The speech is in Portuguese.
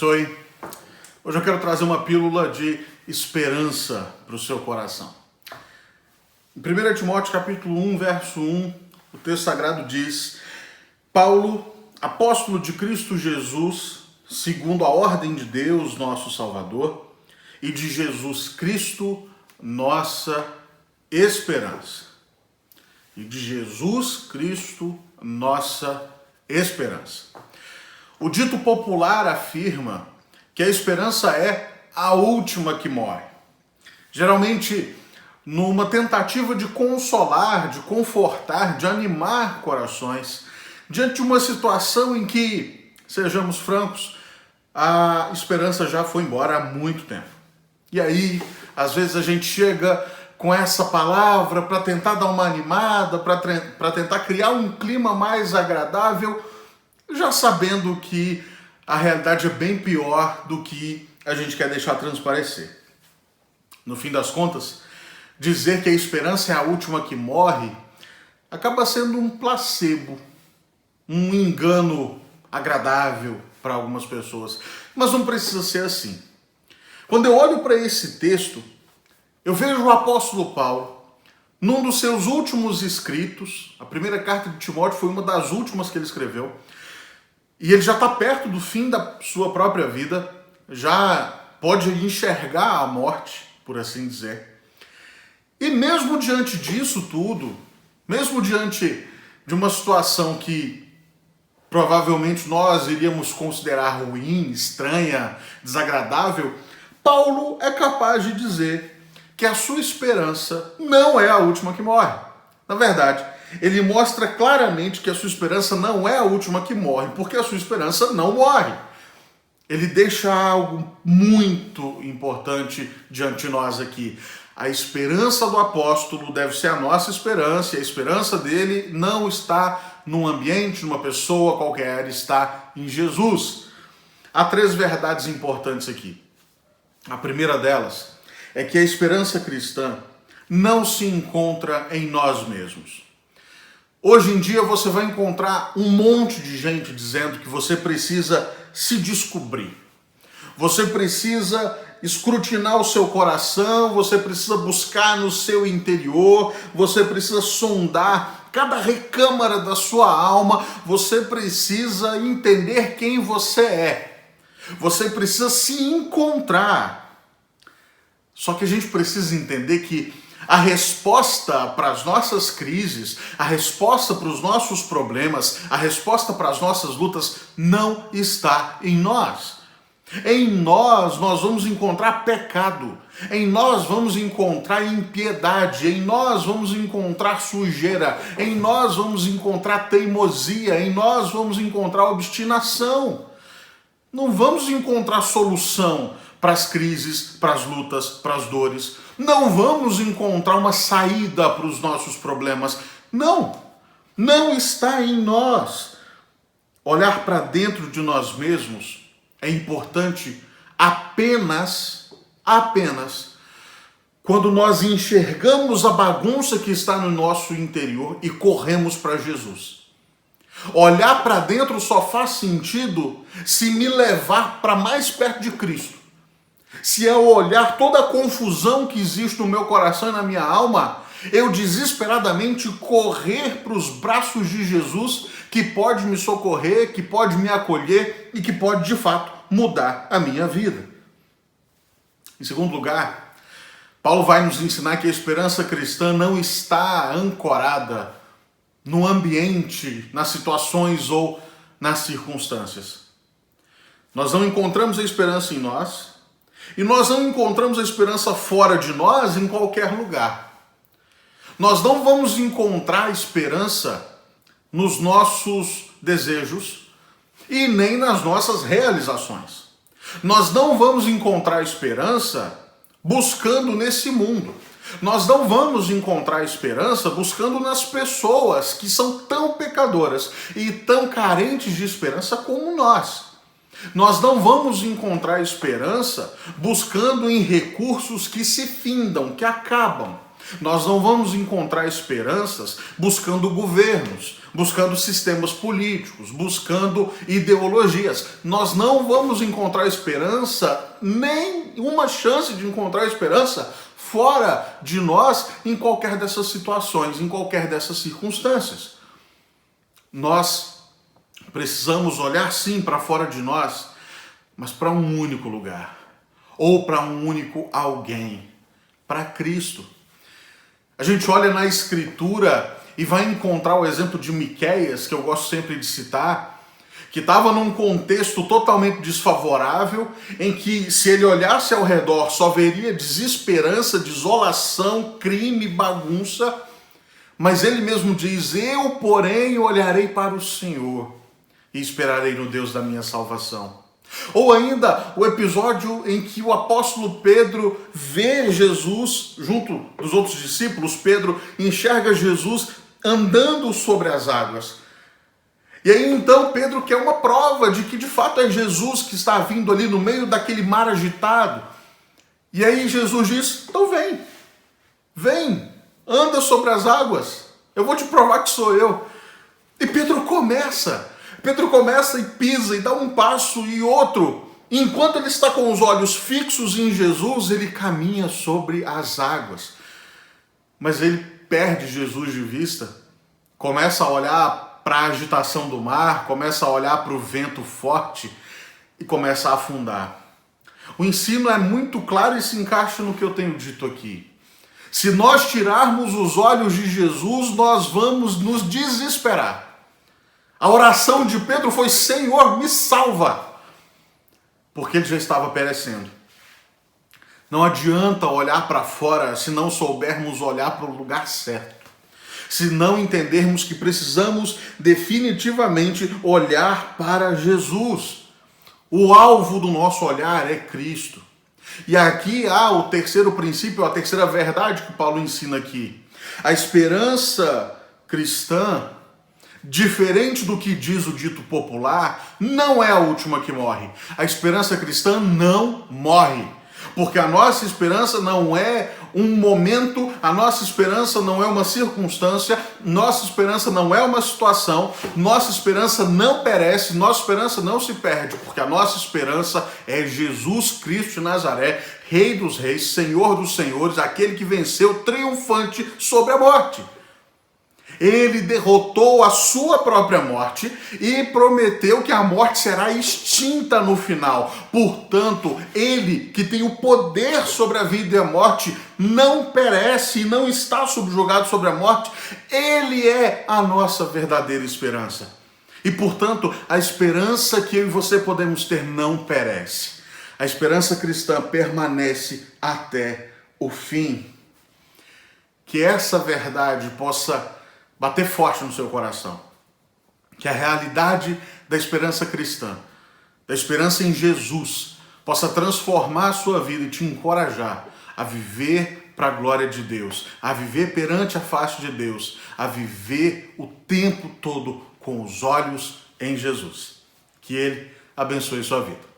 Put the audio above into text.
abençoe. Hoje eu quero trazer uma pílula de esperança para o seu coração. Em 1 Timóteo capítulo 1, verso 1, o texto sagrado diz: Paulo, apóstolo de Cristo Jesus, segundo a ordem de Deus, nosso Salvador, e de Jesus Cristo, nossa esperança. E de Jesus Cristo, nossa esperança. O dito popular afirma que a esperança é a última que morre. Geralmente, numa tentativa de consolar, de confortar, de animar corações, diante de uma situação em que, sejamos francos, a esperança já foi embora há muito tempo. E aí, às vezes a gente chega com essa palavra para tentar dar uma animada, para tentar criar um clima mais agradável, já sabendo que a realidade é bem pior do que a gente quer deixar transparecer. No fim das contas, dizer que a esperança é a última que morre acaba sendo um placebo, um engano agradável para algumas pessoas. Mas não precisa ser assim. Quando eu olho para esse texto, eu vejo o apóstolo Paulo, num dos seus últimos escritos, a primeira carta de Timóteo foi uma das últimas que ele escreveu, e ele já está perto do fim da sua própria vida, já pode enxergar a morte, por assim dizer. E mesmo diante disso tudo, mesmo diante de uma situação que provavelmente nós iríamos considerar ruim, estranha, desagradável, Paulo é capaz de dizer que a sua esperança não é a última que morre. Na verdade, ele mostra claramente que a sua esperança não é a última que morre, porque a sua esperança não morre. Ele deixa algo muito importante diante de nós aqui. A esperança do apóstolo deve ser a nossa esperança, e a esperança dele não está num ambiente, numa pessoa qualquer, está em Jesus. Há três verdades importantes aqui. A primeira delas é que a esperança cristã não se encontra em nós mesmos. Hoje em dia você vai encontrar um monte de gente dizendo que você precisa se descobrir. Você precisa escrutinar o seu coração, você precisa buscar no seu interior, você precisa sondar cada recâmara da sua alma, você precisa entender quem você é. Você precisa se encontrar. Só que a gente precisa entender que a resposta para as nossas crises, a resposta para os nossos problemas, a resposta para as nossas lutas não está em nós. Em nós vamos encontrar pecado, em nós vamos encontrar impiedade, em nós vamos encontrar sujeira, em nós vamos encontrar teimosia, em nós vamos encontrar obstinação. Não vamos encontrar solução para as crises, para as lutas, para as dores. Não vamos encontrar uma saída para os nossos problemas. Não está em nós. Olhar para dentro de nós mesmos é importante apenas quando nós enxergamos a bagunça que está no nosso interior e corremos para Jesus. Olhar para dentro só faz sentido se me levar para mais perto de Cristo. Se eu olhar toda a confusão que existe no meu coração e na minha alma, eu desesperadamente correr para os braços de Jesus, que pode me socorrer, que pode me acolher e que pode, de fato, mudar a minha vida. Em segundo lugar, Paulo vai nos ensinar que a esperança cristã não está ancorada no ambiente, nas situações ou nas circunstâncias. Nós não encontramos a esperança em nós, e nós não encontramos a esperança fora de nós em qualquer lugar. Nós não vamos encontrar esperança nos nossos desejos e nem nas nossas realizações. Nós não vamos encontrar esperança buscando nesse mundo. Nós não vamos encontrar esperança buscando nas pessoas que são tão pecadoras e tão carentes de esperança como nós. Nós não vamos encontrar esperança buscando em recursos que se findam, que acabam. Nós não vamos encontrar esperanças buscando governos, buscando sistemas políticos, buscando ideologias. Nós não vamos encontrar esperança, nem uma chance de encontrar esperança fora de nós em qualquer dessas situações, em qualquer dessas circunstâncias. Nós precisamos olhar sim para fora de nós, mas para um único lugar, ou para um único alguém, para Cristo. A gente olha na Escritura e vai encontrar o exemplo de Miqueias, que eu gosto sempre de citar, que estava num contexto totalmente desfavorável, em que se ele olhasse ao redor só veria desesperança, desolação, crime, bagunça, mas ele mesmo diz: eu, porém, olharei para o Senhor e esperarei no Deus da minha salvação. Ou ainda o episódio em que o apóstolo Pedro vê Jesus junto dos outros discípulos. Pedro enxerga Jesus andando sobre as águas. E aí então Pedro quer uma prova de que de fato é Jesus que está vindo ali no meio daquele mar agitado. E aí Jesus diz: então vem, anda sobre as águas, eu vou te provar que sou eu. E Pedro começa e pisa e dá um passo e outro. E enquanto ele está com os olhos fixos em Jesus, ele caminha sobre as águas. Mas ele perde Jesus de vista, começa a olhar para a agitação do mar, começa a olhar para o vento forte e começa a afundar. O ensino é muito claro e se encaixa no que eu tenho dito aqui. Se nós tirarmos os olhos de Jesus, nós vamos nos desesperar. A oração de Pedro foi: Senhor, me salva, porque ele já estava perecendo. Não adianta olhar para fora se não soubermos olhar para o lugar certo, se não entendermos que precisamos definitivamente olhar para Jesus. O alvo do nosso olhar é Cristo. E aqui há o terceiro princípio, a terceira verdade que Paulo ensina aqui. A esperança cristã, diferente do que diz o dito popular, não é a última que morre. A esperança cristã não morre, porque a nossa esperança não é um momento, a nossa esperança não é uma circunstância, nossa esperança não é uma situação, nossa esperança não perece, nossa esperança não se perde, porque a nossa esperança é Jesus Cristo de Nazaré, Rei dos Reis, Senhor dos Senhores, aquele que venceu triunfante sobre a morte. Ele derrotou a sua própria morte e prometeu que a morte será extinta no final. Portanto, ele que tem o poder sobre a vida e a morte não perece e não está subjugado sobre a morte. Ele é a nossa verdadeira esperança. E, portanto, a esperança que eu e você podemos ter não perece. A esperança cristã permanece até o fim. Que essa verdade possa bater forte no seu coração. Que a realidade da esperança cristã, da esperança em Jesus, possa transformar a sua vida e te encorajar a viver para a glória de Deus, a viver perante a face de Deus, a viver o tempo todo com os olhos em Jesus. Que Ele abençoe sua vida.